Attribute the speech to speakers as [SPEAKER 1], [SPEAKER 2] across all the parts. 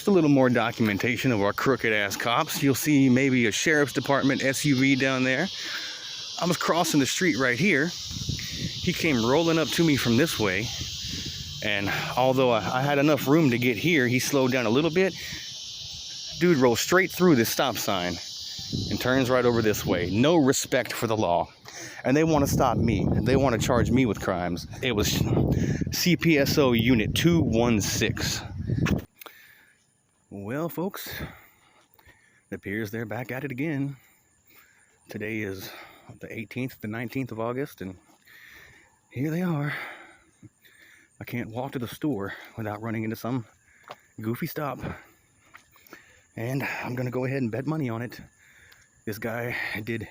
[SPEAKER 1] just a little more documentation of our crooked ass cops. You'll see maybe a sheriff's department SUV down there. I was crossing the street right here. He came rolling up to me from this way, and although I had enough room to get here, he slowed down a little bit. Dude rolls straight through this stop sign and turns right over this way. No respect for the law. And they want to stop me. They want to charge me with crimes. It was CPSO Unit 216. Well, folks, it appears they're back at it again. Today is the 18th, the 19th of August, and here they are. I can't walk to the store without running into some goofy stop. And I'm going to go ahead and bet money on it. This guy did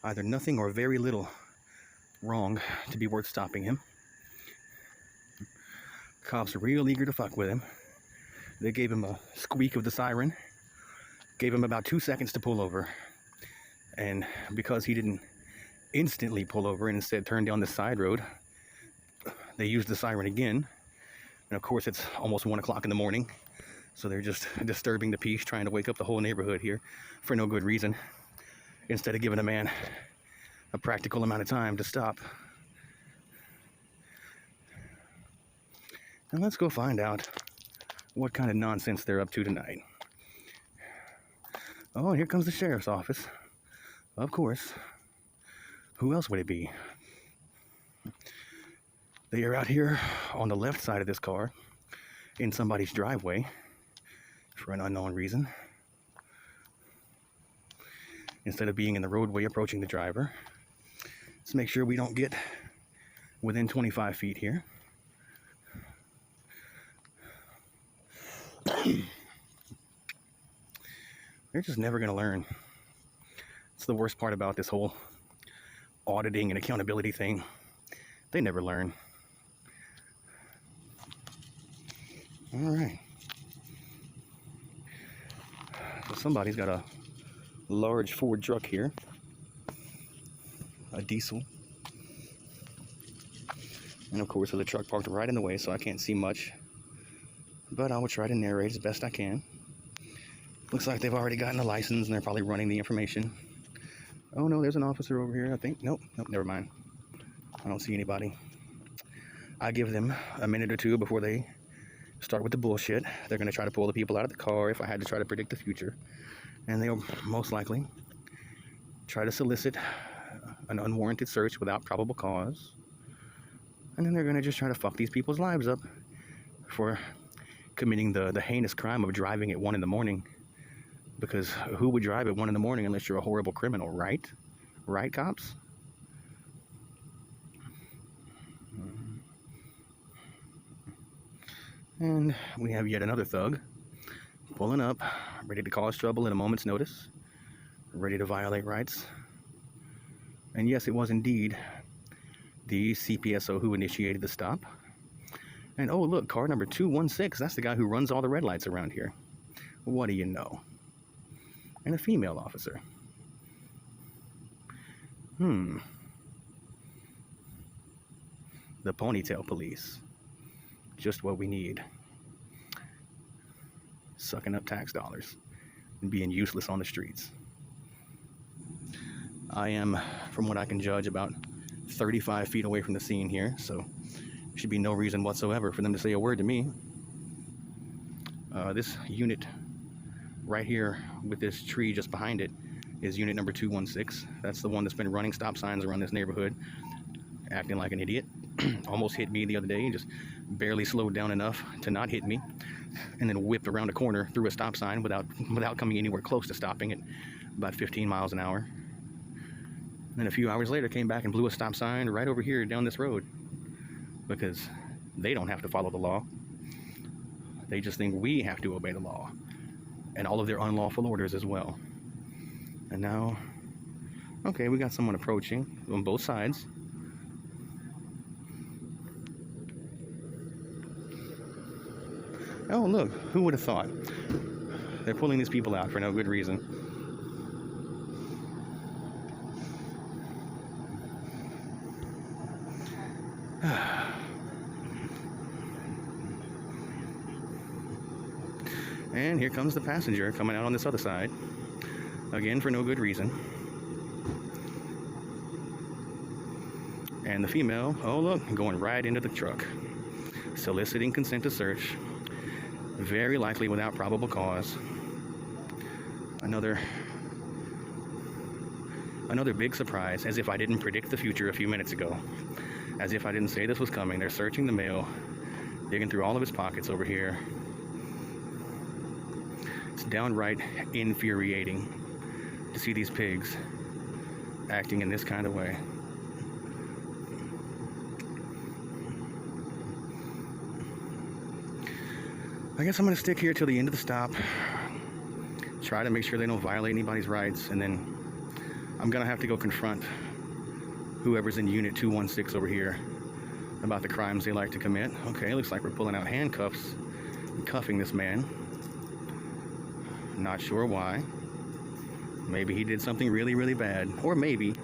[SPEAKER 1] either nothing or very little wrong to be worth stopping him. Cops are real eager to fuck with him. They gave him a squeak of the siren, gave him about 2 seconds to pull over. And because he didn't instantly pull over and instead turned down the side road, they used the siren again. And of course it's almost 1 o'clock in the morning, so they're just disturbing the peace, trying to wake up the whole neighborhood here for no good reason, instead of giving a man a practical amount of time to stop. And let's go find out what kind of nonsense they're up to tonight. Oh, here comes the sheriff's office. Of course. Who else would it be? They are out here on the left side of this car in somebody's driveway for an unknown reason. Instead of being in the roadway approaching the driver. Let's make sure we don't get within 25 feet here. They're just never going to learn. It's the worst part about this whole auditing and accountability thing. They never learn. All right. So somebody's got a large Ford truck here, a diesel, and of course there's a truck parked right in the way, so I can't see much, but I will try to narrate as best I can. Looks like they've already gotten a license and they're probably running the information. Oh no, there's an officer over here, I think. Nope, never mind. I don't see anybody. I give them a minute or two before they start with the bullshit. They're going to try to pull the people out of the car if I had to try to predict the future. And they'll most likely try to solicit an unwarranted search without probable cause. And then they're going to just try to fuck these people's lives up for committing the heinous crime of driving at 1 in the morning. Because who would drive at 1 in the morning unless you're a horrible criminal, right? Right, cops? And we have yet another thug pulling up, ready to cause trouble at a moment's notice, ready to violate rights. And yes, it was indeed the CPSO who initiated the stop. And oh look, car number 216, that's the guy who runs all the red lights around here. What do you know? And a female officer. The ponytail police. Just what we need. Sucking up tax dollars and being useless on the streets. I am, from what I can judge, about 35 feet away from the scene here, so there should be no reason whatsoever for them to say a word to me. This unit right here with this tree just behind it is unit number 216. That's the one that's been running stop signs around this neighborhood, acting like an idiot. Almost hit me the other day and just barely slowed down enough to not hit me, and then whipped around a corner through a stop sign without coming anywhere close to stopping at about 15 miles an hour. And then a few hours later came back and blew a stop sign right over here down this road, because they don't have to follow the law. They just think we have to obey the law and all of their unlawful orders as well. And now, okay, we got someone approaching on both sides. Oh, look, who would have thought? They're pulling these people out for no good reason. And here comes the passenger coming out on this other side. Again, for no good reason. And the female, oh look, going right into the truck. Soliciting consent to search. Very likely without probable cause. Another big surprise, as if I didn't predict the future a few minutes ago. As if I didn't say this was coming. They're searching the mail, digging through all of his pockets over here. It's downright infuriating to see these pigs acting in this kind of way. I guess I'm going to stick here till the end of the stop. Try to make sure they don't violate anybody's rights, and then I'm going to have to go confront whoever's in Unit 216 over here about the crimes they like to commit. Okay, looks like we're pulling out handcuffs and cuffing this man. Not sure why. Maybe he did something really, really bad. Or maybe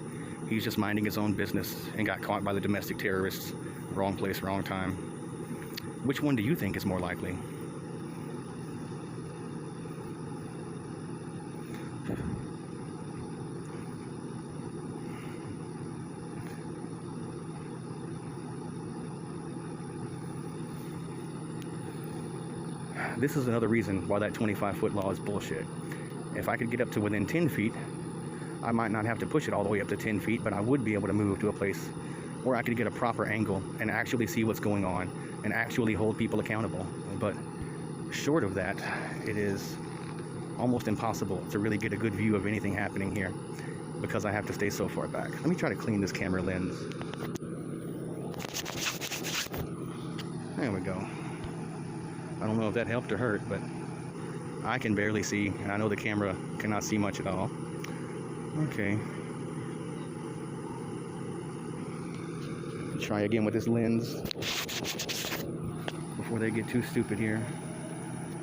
[SPEAKER 1] he's just minding his own business and got caught by the domestic terrorists. Wrong place, wrong time. Which one do you think is more likely? This is another reason why that 25-foot law is bullshit. If I could get up to within 10 feet, I might not have to push it all the way up to 10 feet, but I would be able to move to a place where I could get a proper angle and actually see what's going on and actually hold people accountable. But short of that, it is almost impossible to really get a good view of anything happening here because I have to stay so far back. Let me try to clean this camera lens. There we go. I don't know if that helped or hurt, but I can barely see, and I know the camera cannot see much at all. Okay. Try again with this lens before they get too stupid here.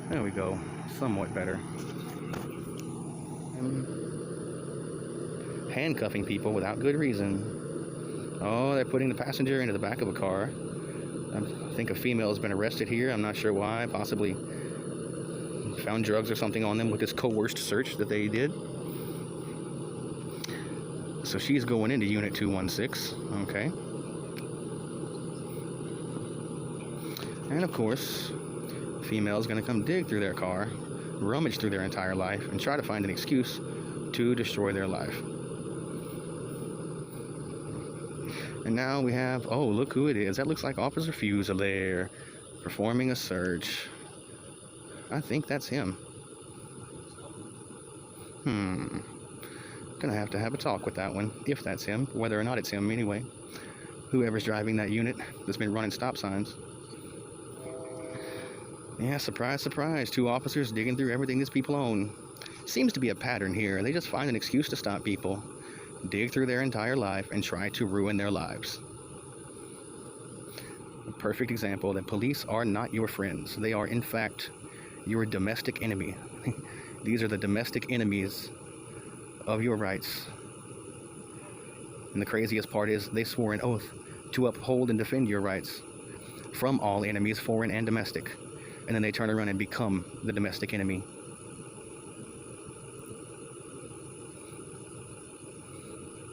[SPEAKER 1] There we go. Somewhat better. Handcuffing people without good reason. Oh, they're putting the passenger into the back of a car. I think a female has been arrested here. I'm not sure why. Possibly found drugs or something on them with this coerced search that they did. So she's going into Unit 216. Okay. And of course, the female is going to come dig through their car, rummage through their entire life, and try to find an excuse to destroy their life. And now we have, oh, look who it is. That looks like Officer Fusilier performing a search. I think that's him. Gonna have to have a talk with that one, if that's him, whether or not it's him anyway. Whoever's driving that unit that's been running stop signs. Yeah, surprise, surprise. 2 officers digging through everything these people own. Seems to be a pattern here. They just find an excuse to stop people, dig through their entire life, and try to ruin their lives. A perfect example that police are not your friends. They are, in fact, your domestic enemy. These are the domestic enemies of your rights. And the craziest part is they swore an oath to uphold and defend your rights from all enemies, foreign and domestic. And then they turn around and become the domestic enemy.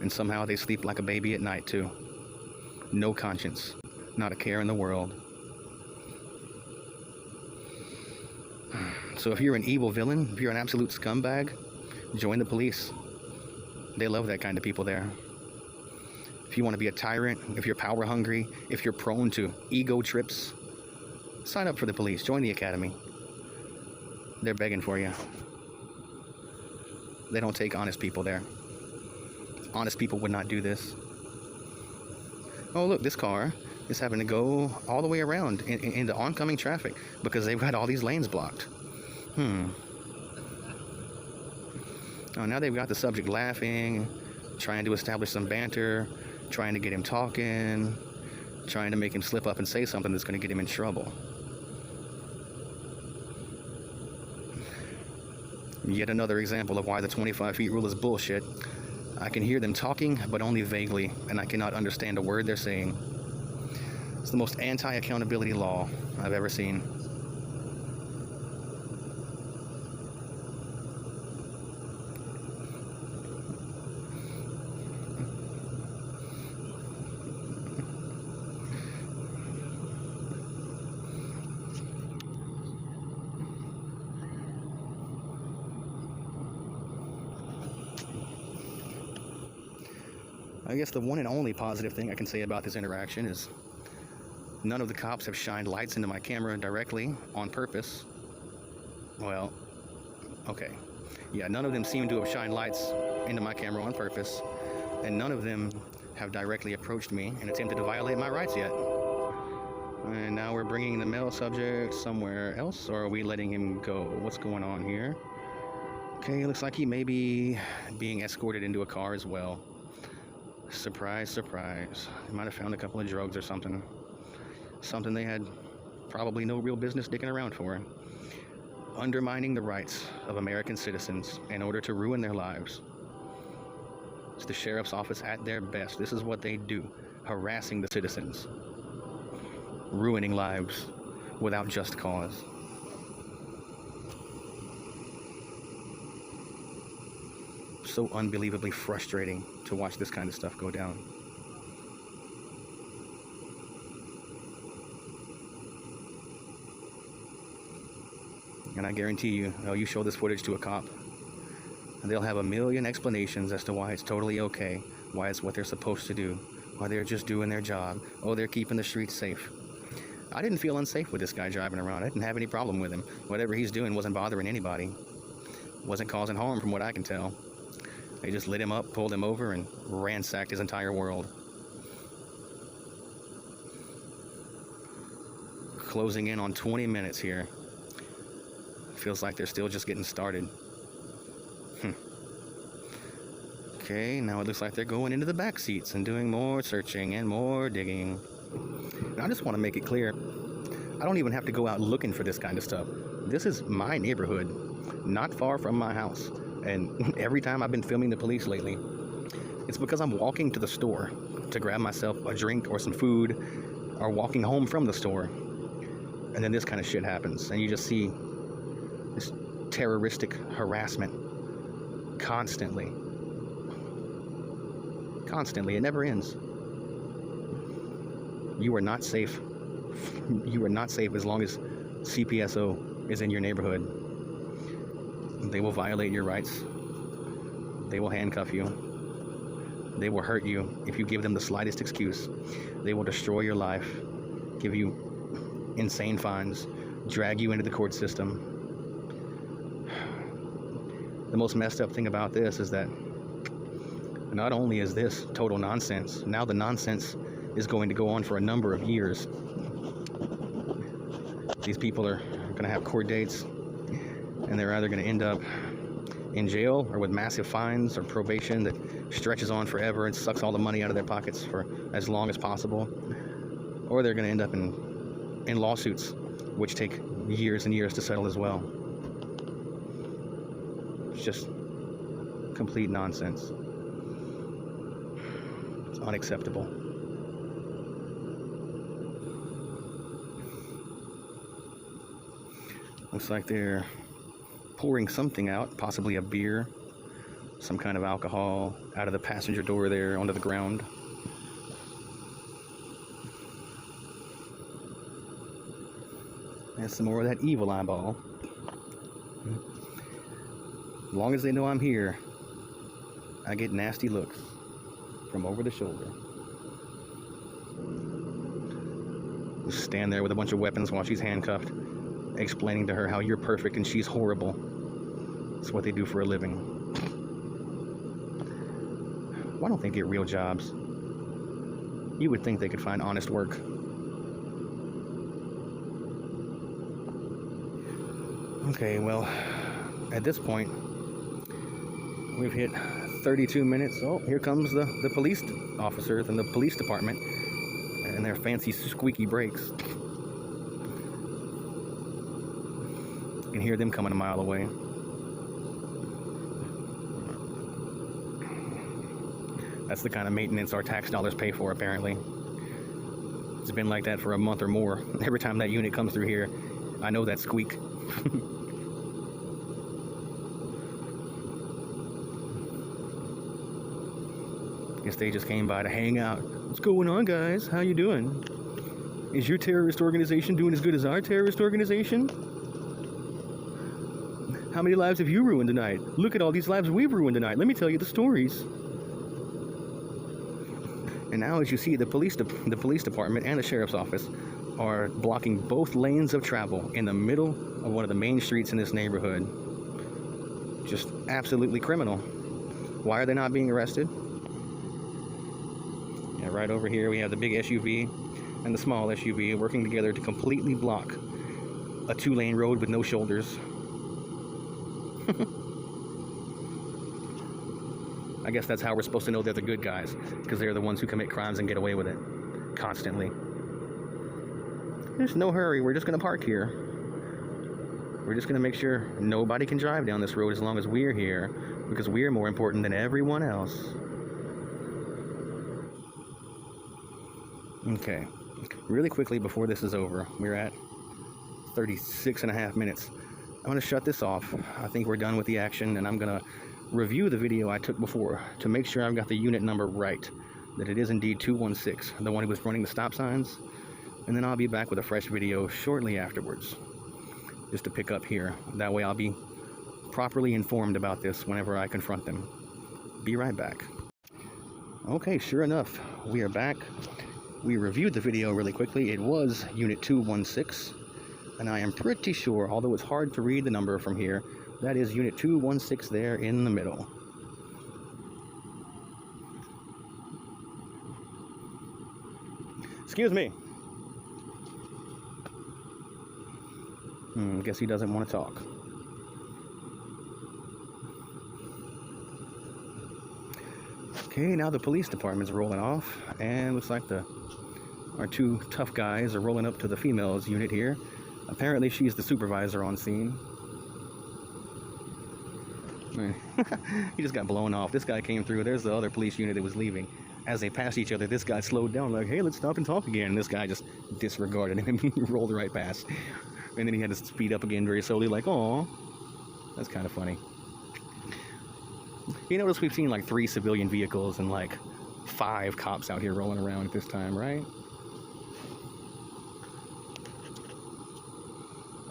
[SPEAKER 1] And somehow they sleep like a baby at night too. No conscience, not a care in the world. So if you're an evil villain, if you're an absolute scumbag, join the police. They love that kind of people there. If you want to be a tyrant, if you're power hungry, if you're prone to ego trips, sign up for the police. Join the academy. They're begging for you. They don't take honest people there. Honest people would not do this. Oh, look, this car is having to go all the way around into oncoming traffic because they've got all these lanes blocked. Oh, now they've got the subject laughing, trying to establish some banter, trying to get him talking, trying to make him slip up and say something that's going to get him in trouble. Yet another example of why the 25 feet rule is bullshit. I can hear them talking, but only vaguely, and I cannot understand a word they're saying. It's the most anti-accountability law I've ever seen. I guess the one and only positive thing I can say about this interaction is none of the cops have shined lights into my camera directly on purpose. Well, okay. Yeah, none of them seem to have shined lights into my camera on purpose, and none of them have directly approached me and attempted to violate my rights yet. And now we're bringing the male subject somewhere else, or are we letting him go? What's going on here? Okay, looks like he may be being escorted into a car as well. Surprise, surprise. They might have found a couple of drugs or something. Something they had probably no real business dicking around for. Undermining the rights of American citizens in order to ruin their lives. It's the sheriff's office at their best. This is what they do. Harassing the citizens. Ruining lives without just cause. So unbelievably frustrating to watch this kind of stuff go down. And I guarantee you, you show this footage to a cop, and they'll have a million explanations as to why it's totally okay, why it's what they're supposed to do, why they're just doing their job, oh, they're keeping the streets safe. I didn't feel unsafe with this guy driving around. I didn't have any problem with him. Whatever he's doing wasn't bothering anybody. Wasn't causing harm from what I can tell. They just lit him up, pulled him over, and ransacked his entire world. Closing in on 20 minutes here. Feels like they're still just getting started. Okay, now it looks like they're going into the back seats and doing more searching and more digging. And I just want to make it clear, I don't even have to go out looking for this kind of stuff. This is my neighborhood, not far from my house. And every time I've been filming the police lately, it's because I'm walking to the store to grab myself a drink or some food, or walking home from the store. And then this kind of shit happens, and you just see this terroristic harassment constantly. Constantly. It never ends. You are not safe. You are not safe as long as CPSO is in your neighborhood. They will violate your rights. They will handcuff you. They will hurt you if you give them the slightest excuse. They will destroy your life, give you insane fines, drag you into the court system. The most messed up thing about this is that not only is this total nonsense, now the nonsense is going to go on for a number of years. These people are going to have court dates, and they're either going to end up in jail or with massive fines or probation that stretches on forever and sucks all the money out of their pockets for as long as possible, or they're going to end up in lawsuits, which take years and years to settle as well. It's just complete nonsense. It's unacceptable. Looks like they're pouring something out, possibly a beer, some kind of alcohol, out of the passenger door there onto the ground. And some more of that evil eyeball. As long as they know I'm here, I get nasty looks from over the shoulder. Just stand there with a bunch of weapons while she's handcuffed, explaining to her how you're perfect and she's horrible. It's what they do for a living. Why don't they get real jobs? You would think they could find honest work. Okay, well, at this point, we've hit 32 minutes. Oh, here comes the police officers and the police department and their fancy squeaky brakes. You can hear them coming a mile away. That's the kind of maintenance our tax dollars pay for, apparently. It's been like that for a month or more. Every time that unit comes through here, I know that squeak. Guess they just came by to hang out. What's going on, guys? How you doing? Is your terrorist organization doing as good as our terrorist organization? How many lives have you ruined tonight? Look at all these lives we've ruined tonight. Let me tell you the stories. And now, as you see, the police department and the sheriff's office are blocking both lanes of travel in the middle of one of the main streets in this neighborhood. Just absolutely criminal. Why are they not being arrested? Yeah, right over here we have the big SUV and the small SUV working together to completely block a 2-lane road with no shoulders. I guess that's how we're supposed to know they're the good guys, because they're the ones who commit crimes and get away with it constantly. There's no hurry. We're just going to park here. We're just going to make sure nobody can drive down this road as long as we're here, because we're more important than everyone else. Okay. Really quickly before this is over, we're at 36.5 minutes. I'm going to shut this off. I think we're done with the action, and I'm going to review the video I took before to make sure I've got the unit number right, that it is indeed 216, the one who was running the stop signs. And then I'll be back with a fresh video shortly afterwards, just to pick up here. That way I'll be properly informed about this whenever I confront them. Be right back. Okay, sure enough, we are back. We reviewed the video really quickly. It was unit 216, and I am pretty sure, although it's hard to read the number from here, that is unit 216 there in the middle. Excuse me. Guess he doesn't want to talk. Okay, now the police department's rolling off, and looks like our two tough guys are rolling up to the female's unit here. Apparently she's the supervisor on scene. He just got blown off. This guy came through. There's the other police unit that was leaving. As they passed each other, this guy slowed down like, hey, let's stop and talk again. And this guy just disregarded him and rolled right past. And then he had to speed up again very slowly, like, oh, that's kind of funny. You notice we've seen like 3 civilian vehicles and like 5 cops out here rolling around at this time, right?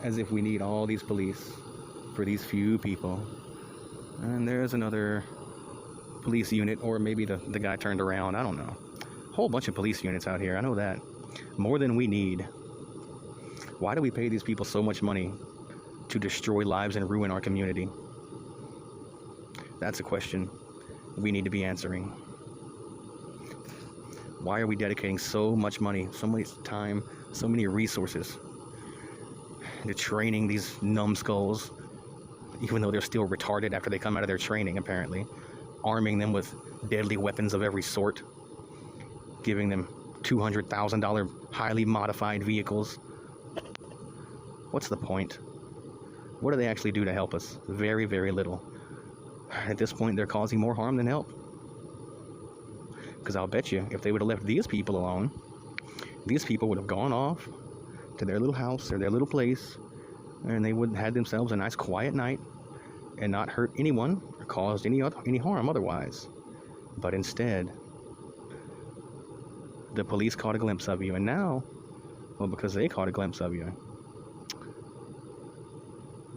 [SPEAKER 1] As if we need all these police for these few people. And there's another police unit, or maybe the guy turned around, I don't know. Whole bunch of police units out here, I know that. More than we need. Why do we pay these people so much money to destroy lives and ruin our community? That's a question we need to be answering. Why are we dedicating so much money, so much time, so many resources to training these numbskulls, even though they're still retarded after they come out of their training, apparently, arming them with deadly weapons of every sort, giving them $200,000 highly modified vehicles? What's the point? What do they actually do to help us? Very, very little. At this point, they're causing more harm than help. Because I'll bet you, if they would have left these people alone, these people would have gone off to their little house or their little place, and they would have had themselves a nice quiet night and not hurt anyone or caused any harm otherwise. But instead, the police caught a glimpse of you, and now, well, because they caught a glimpse of you,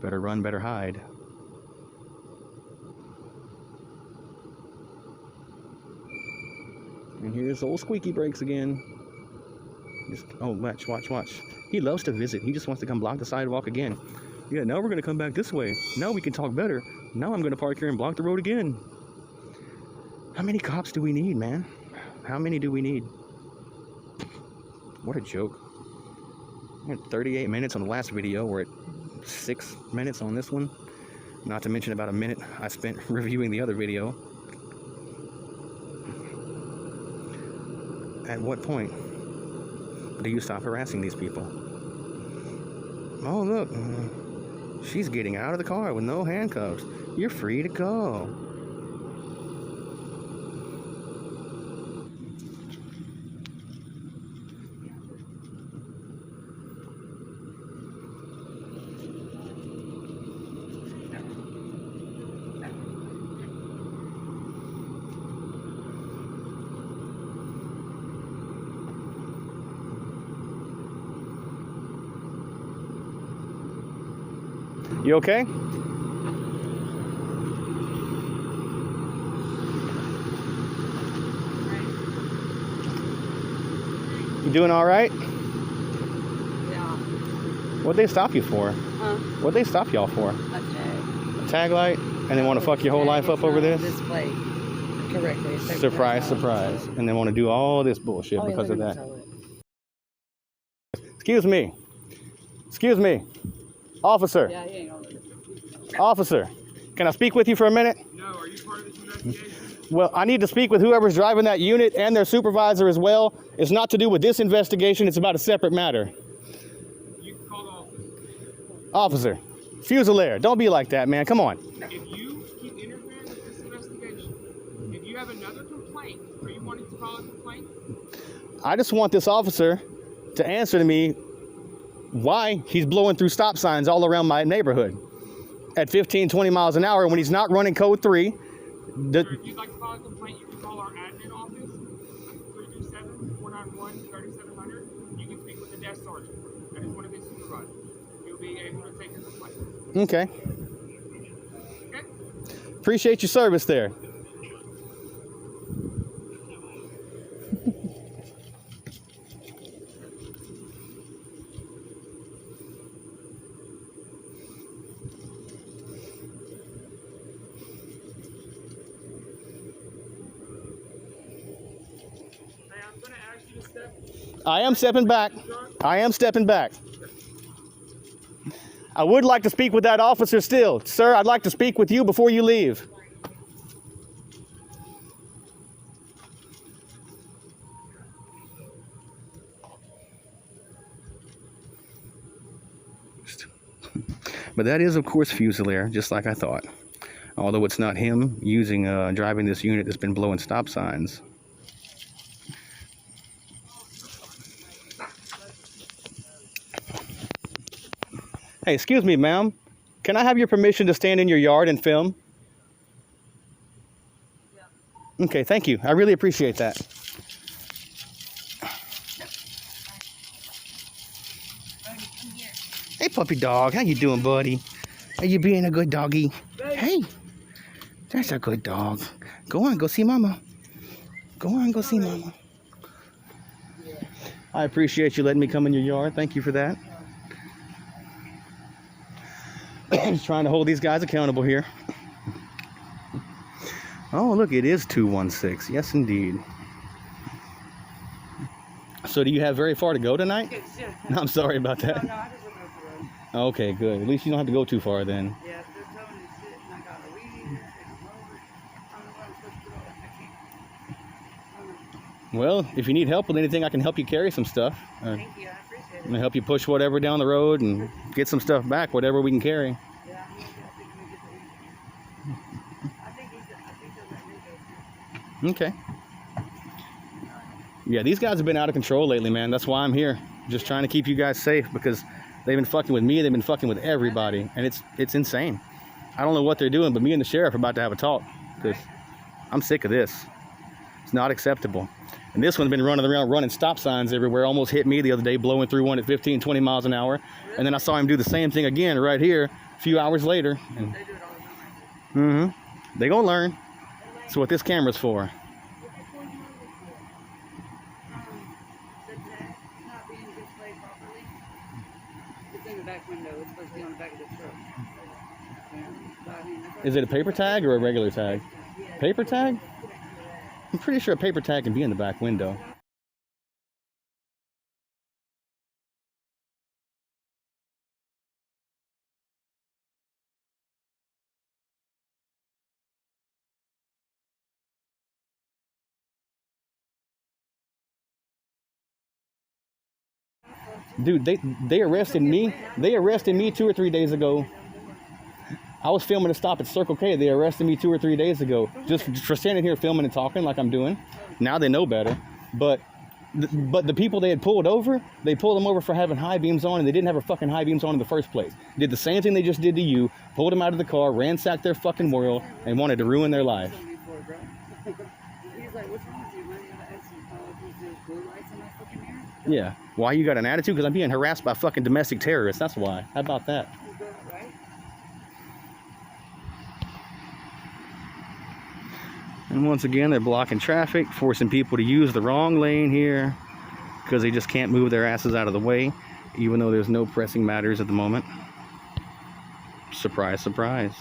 [SPEAKER 1] better run, better hide. And here's old Squeaky Brakes again. Oh, watch. He loves to visit. He just wants to come block the sidewalk again. Yeah, now we're going to come back this way. Now we can talk better. Now I'm going to park here and block the road again. How many cops do we need, man? How many do we need? What a joke. We're at 38 minutes on the last video. We're at 6 minutes on this one. Not to mention about a minute I spent reviewing the other video. At what point do you stop harassing these people? Oh, look. She's getting out of the car with no handcuffs. You're free to go. You okay? You doing all right?
[SPEAKER 2] Yeah.
[SPEAKER 1] What'd they stop you for?
[SPEAKER 2] Huh?
[SPEAKER 1] What'd they stop y'all for?
[SPEAKER 2] A tag.
[SPEAKER 1] A tag light? And they want to fuck your whole life up over this?
[SPEAKER 2] Displayed correctly.
[SPEAKER 1] Surprise, surprise. And they want to do all this bullshit because of that. Excuse me. Excuse me. Officer.
[SPEAKER 2] Yeah, he ain't gonna let it.
[SPEAKER 1] Officer. Can I speak with you for a minute?
[SPEAKER 3] No, are you part of this investigation?
[SPEAKER 1] Well, I need to speak with whoever's driving that unit and their supervisor as well. It's not to do with this investigation. It's about a separate matter.
[SPEAKER 3] You can call the office.
[SPEAKER 1] Officer. Fusilier. Don't be like that, man. Come on.
[SPEAKER 3] If you keep interfering with this investigation, if you have another complaint, are you wanting to file a complaint?
[SPEAKER 1] I just want this officer to answer to me why he's blowing through stop signs all around my neighborhood at 15, 20 miles an hour when he's not running code 3.
[SPEAKER 3] Or if you'd like to file a complaint, you can call our admin office, 337-491-3700. You can speak with the desk sergeant. That is one of his supervisors. He'll be able to take your complaint.
[SPEAKER 1] Okay.
[SPEAKER 3] Okay?
[SPEAKER 1] Appreciate your service there.
[SPEAKER 3] I'm going to ask you to step.
[SPEAKER 1] I am stepping back. I am stepping back. I would like to speak with that officer still. Sir, I'd like to speak with you before you leave. But that is, of course, Fusilier, just like I thought. Although it's not him driving this unit that's been blowing stop signs. Hey, excuse me, ma'am. Can I have your permission to stand in your yard and film? Yeah. Okay, thank you. I really appreciate that. Hey, puppy dog. How you doing, buddy? Are you being a good doggy? Hey, that's a good dog. Go on, go see mama. Go on, go see mama. I appreciate you letting me come in your yard. Thank you for that. Just trying to hold these guys accountable here. Oh, look, it is 216. Yes, indeed. So do you have very far to go tonight? I'm sorry about that.
[SPEAKER 2] No, I just went up the road.
[SPEAKER 1] Okay, good. At least you don't have to go too far then.
[SPEAKER 2] Yeah, they're telling me shit, and I got a weed eater, and I'm over it. I don't know what I'm supposed to do. I can't.
[SPEAKER 1] Well, if you need help with anything, I can help you carry some stuff.
[SPEAKER 2] Thank you, I appreciate it.
[SPEAKER 1] I'm gonna help you push whatever down the road and get some stuff back, whatever we can carry.
[SPEAKER 2] Yeah, I'm gonna get the weed. I think they'll let me go too.
[SPEAKER 1] Okay. Yeah, these guys have been out of control lately, man. That's why I'm here. Just trying to keep you guys safe because they've been fucking with me. They've been fucking with everybody. And it's insane. I don't know what they're doing, but me and the sheriff are about to have a talk because I'm sick of this. It's not acceptable. And this one's been running around running stop signs everywhere. Almost hit me the other day, blowing through one at 15, 20 miles an hour. And then I saw him do the same thing again right here a few hours later. And,
[SPEAKER 2] They do it all the time.
[SPEAKER 1] they gonna learn. That's what this camera's for.
[SPEAKER 2] The tag not being displayed properly. It's in the back window. It's supposed to be on the back of the truck. Yeah, but I mean,
[SPEAKER 1] Is it a paper tag or a regular tag? Paper tag? I'm pretty sure a paper tag can be in the back window. Dude, they arrested me. They arrested me 2 or 3 days ago. I was filming a stop at Circle K. They arrested me 2 or 3 days ago just for standing here filming and talking like I'm doing. Now they know better. But the people they had pulled over, they pulled them over for having high beams on, and they didn't have a fucking high beams on in the first place. Did the same thing they just did to you, pulled them out of the car, ransacked their fucking world, and wanted to ruin their life.
[SPEAKER 2] He's like, what's wrong with you, man? You gotta add some blue lights in my fucking mirror?
[SPEAKER 1] Yeah. Why you got an attitude? Because I'm being harassed by fucking domestic terrorists. That's why. How about that?
[SPEAKER 2] Right?
[SPEAKER 1] And once again, they're blocking traffic, forcing people to use the wrong lane here. because they just can't move their asses out of the way, even though there's no pressing matters at the moment. Surprise, surprise.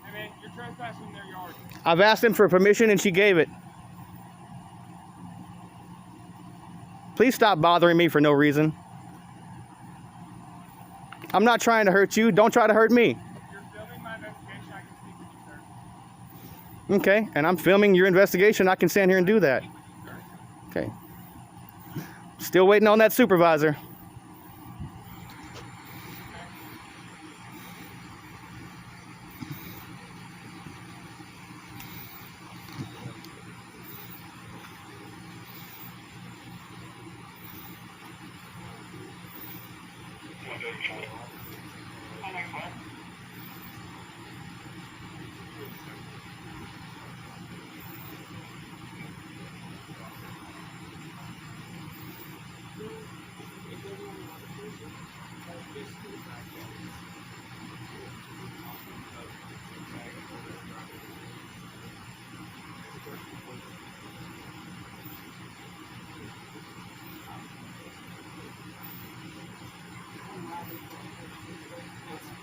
[SPEAKER 3] Hey man, you're trespassing in their yard.
[SPEAKER 1] I've asked him for permission and she gave it. Please stop bothering me for no reason. I'm not trying to hurt you. Don't try to hurt me.
[SPEAKER 3] If you're filming my investigation, I can speak with you, sir.
[SPEAKER 1] Okay, and I'm filming your investigation. I can stand here and do that.
[SPEAKER 3] Speak with you, sir.
[SPEAKER 1] Okay. Still waiting on that supervisor.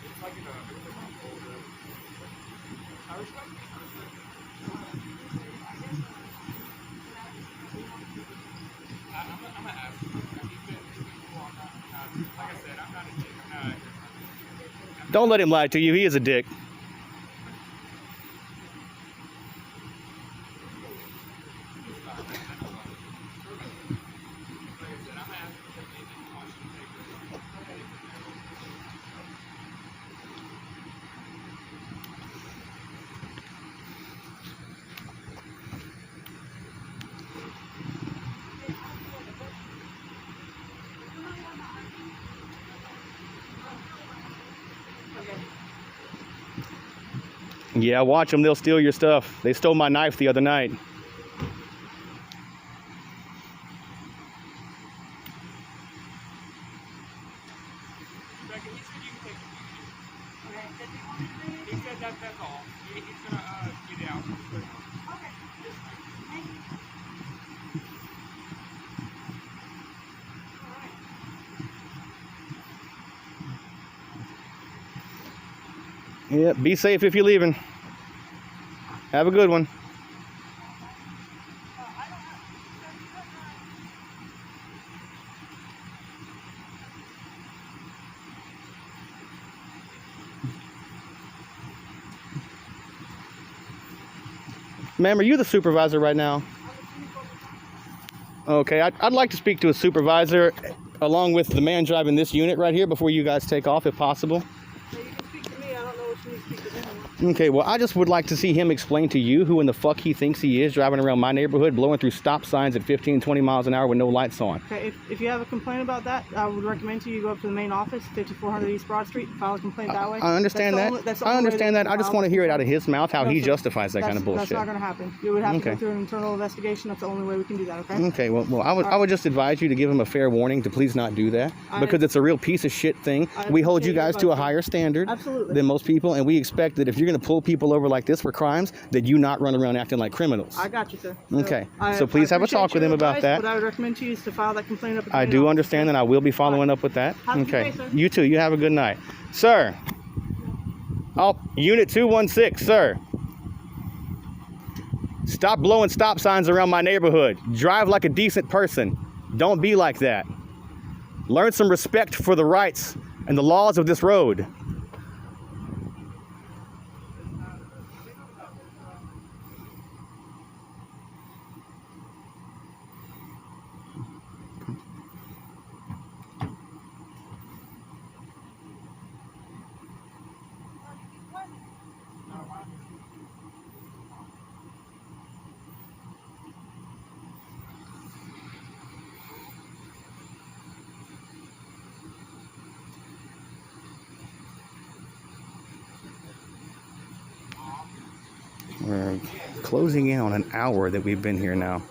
[SPEAKER 3] It's like in a Parish one? I'm gonna ask him. He's been cool on that. Like I said, I'm not a dick. I'm not.
[SPEAKER 1] Don't let him lie to you. He is a dick. Yeah, watch them. They'll steal your stuff. They stole my knife the other night.
[SPEAKER 3] Rebecca, he said you can take it. He said that's all. He's gonna get it out.
[SPEAKER 2] Okay. Thank you.
[SPEAKER 1] Yeah, be safe if you're leaving. Have a good one. Ma'am, are you the supervisor right now? Okay, I'd like to speak to a supervisor along with the man driving this unit right here before you guys take off, if possible.
[SPEAKER 2] So you can speak to me. I don't know what you need to speak to them.
[SPEAKER 1] Okay, well, I just would like to see him explain to you who in the fuck he thinks he is driving around my neighborhood, blowing through stop signs at 15, 20 miles an hour with no lights on.
[SPEAKER 2] Okay, if you have a complaint about that, I would recommend you go up to the main office, 5400 East Broad Street, file a complaint that way.
[SPEAKER 1] I understand that. I understand that. I just want to hear it out of his mouth how he justifies that kind of bullshit.
[SPEAKER 2] That's not going to happen. You would have to
[SPEAKER 1] Okay.
[SPEAKER 2] go through an internal investigation. That's the only way we can do that, okay?
[SPEAKER 1] Okay, well, I would just advise you to give him a fair warning to please not do that, because it's a real piece of shit thing. We hold you guys to a higher standard than most people, and we expect that if you're going to pull people over like this for crimes, that you not run around acting like criminals.
[SPEAKER 2] I got you, sir.
[SPEAKER 1] Okay, so please have a talk with him about that.
[SPEAKER 2] What I would recommend to you is to file that complaint up at the
[SPEAKER 1] I
[SPEAKER 2] main
[SPEAKER 1] do
[SPEAKER 2] office,
[SPEAKER 1] understand, and I will be following up with that.
[SPEAKER 2] Have a good
[SPEAKER 1] Okay,
[SPEAKER 2] day, sir.
[SPEAKER 1] you too. You have a good night, sir. Oh, Unit 216, sir. Stop blowing stop signs around my neighborhood. Drive like a decent person. Don't be like that. Learn some respect for the rights and the laws of this road. We're closing in on an hour that we've been here now.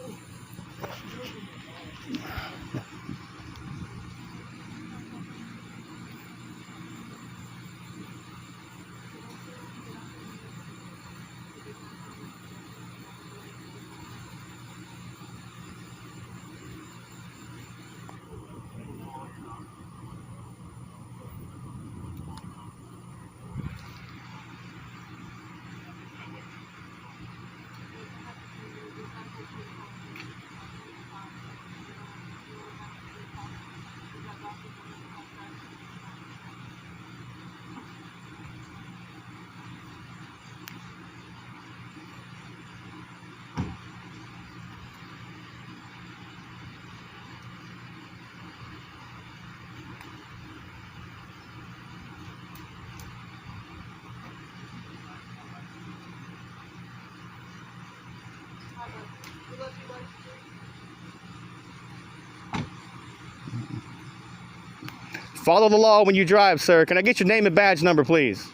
[SPEAKER 1] Follow the law when you drive, sir. Can I get your name and badge number, please?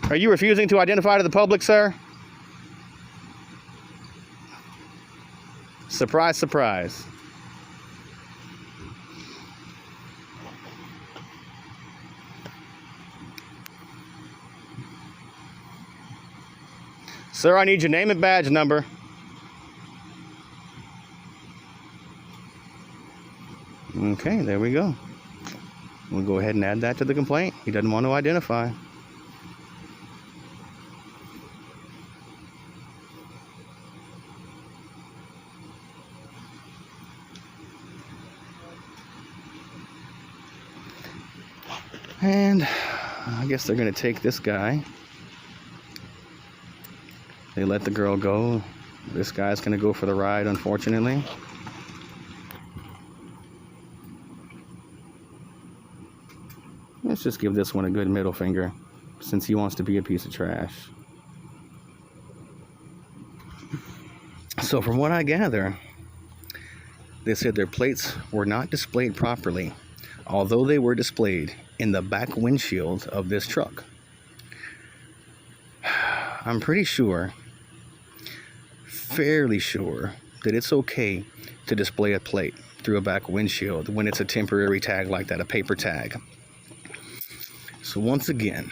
[SPEAKER 1] Are you refusing to identify to the public, sir? Surprise, surprise. Sir, I need your name and badge number. Okay, there we go. We'll go ahead and add that to the complaint. He doesn't want to identify. And I guess they're going to take this guy. They let the girl go. This guy's going to go for the ride, unfortunately. Let's just give this one a good middle finger, since he wants to be a piece of trash. So from what I gather, they said their plates were not displayed properly, although they were displayed in the back windshield of this truck. I'm pretty sure, fairly sure, that it's okay to display a plate through a back windshield when it's a temporary tag like that, a paper tag. So once again,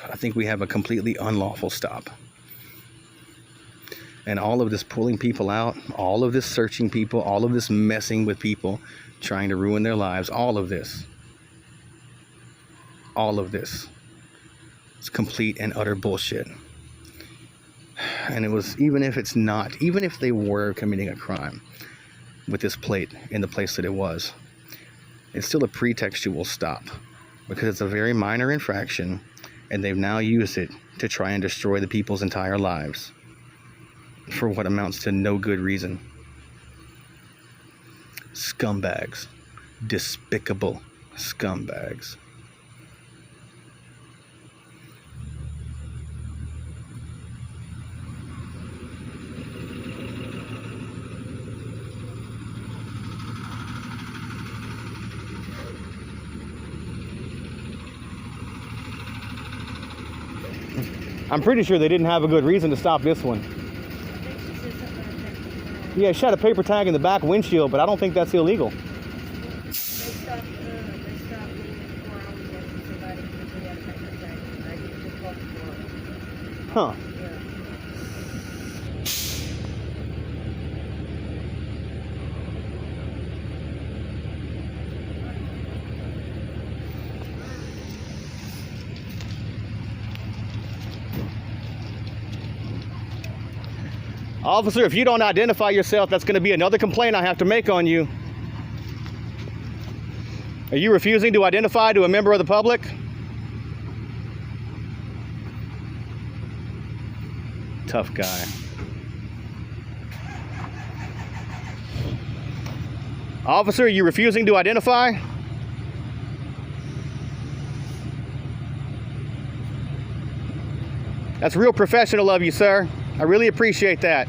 [SPEAKER 1] I think we have a completely unlawful stop. And all of this pulling people out, all of this searching people, all of this messing with people, trying to ruin their lives, all of this is complete and utter bullshit. And it was, even if it's not, even if they were committing a crime with this plate in the place that it was, it's still a pretextual stop, because it's a very minor infraction and they've now used it to try and destroy the people's entire lives for what amounts to no good reason. Scumbags. Despicable scumbags. I'm pretty sure they didn't have a good reason to stop this one. Yeah, she had a paper tag in the back windshield, but I don't think that's illegal.
[SPEAKER 2] They stopped within 4 hours after somebody because they had a paper tag. I just called the
[SPEAKER 1] Huh.
[SPEAKER 2] Yeah.
[SPEAKER 1] Officer, if you don't identify yourself, that's going to be another complaint I have to make on you. Are you refusing to identify to a member of the public? Tough guy. Officer, are you refusing to identify? That's real professional of you, sir. I really appreciate that.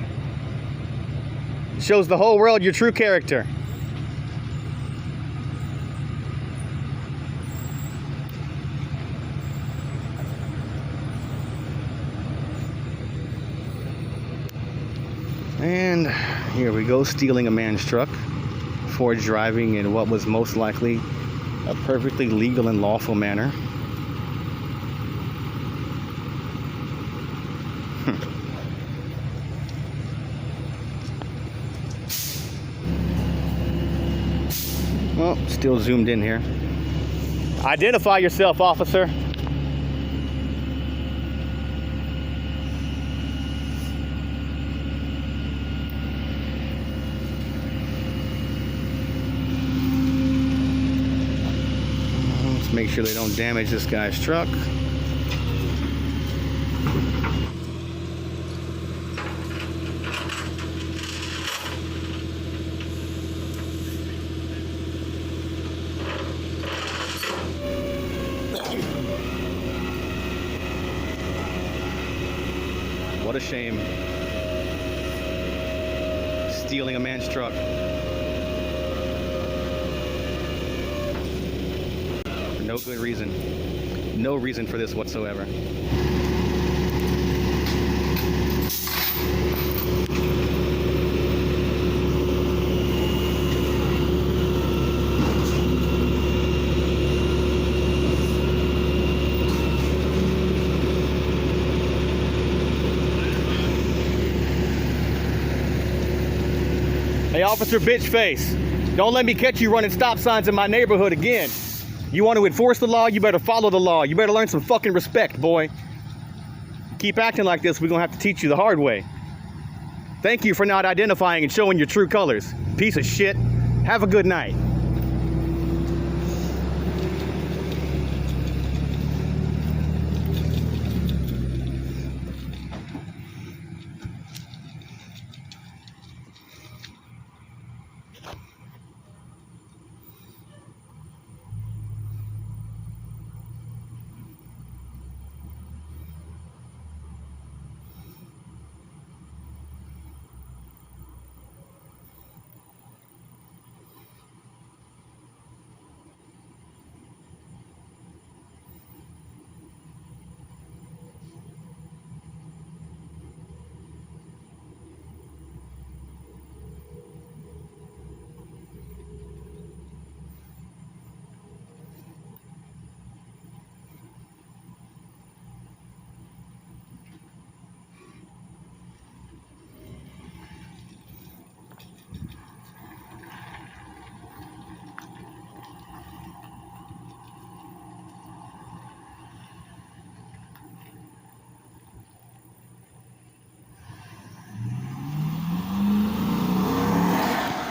[SPEAKER 1] It shows the whole world your true character. And here we go, stealing a man's truck for driving in what was most likely a perfectly legal and lawful manner. Well, still zoomed in here. Identify yourself, officer. Let's make sure they don't damage this guy's truck. What a shame. Stealing a man's truck. For no good reason. No reason for this whatsoever. Hey, Officer Bitch Face, don't let me catch you running stop signs in my neighborhood again. You want to enforce the law, you better follow the law. You better learn some fucking respect, boy. Keep acting like this, we're gonna have to teach you the hard way. Thank you for not identifying and showing your true colors. Piece of shit. Have a good night.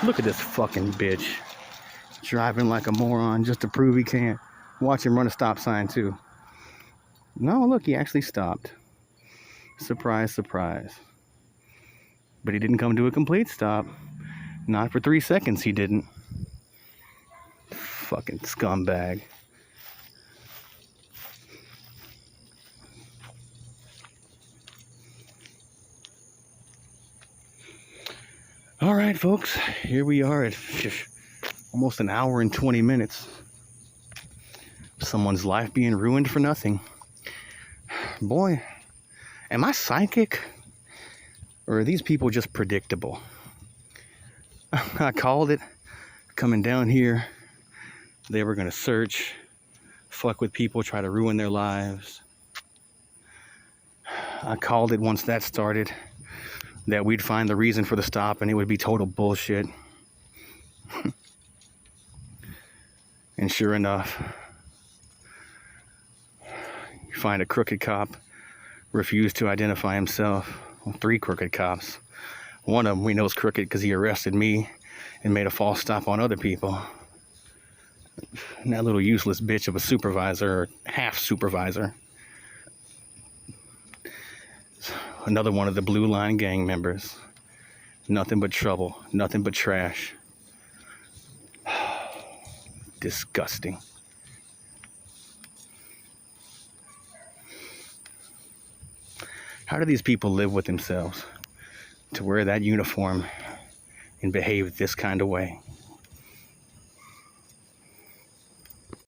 [SPEAKER 1] Look at this fucking bitch. Driving like a moron just to prove he can't. Watch him run a stop sign too. No, look, he actually stopped. Surprise, surprise. But he didn't come to a complete stop. Not for 3 seconds he didn't. Fucking scumbag. All right, folks, here we are at almost an hour and 20 minutes. Someone's life being ruined for nothing. Boy, am I psychic? Or are these people just predictable? I called it. Coming down here, they were going to search, fuck with people, try to ruin their lives. I called it once that started, that we'd find the reason for the stop and it would be total bullshit. And sure enough, you find a crooked cop refused to identify himself. Well, 3 crooked cops. One of them we know is crooked because he arrested me and made a false stop on other people. And that little useless bitch of a supervisor, or half supervisor. Another one of the Blue Line gang members. Nothing but trouble, nothing but trash. Disgusting. How do these people live with themselves to wear that uniform and behave this kind of way?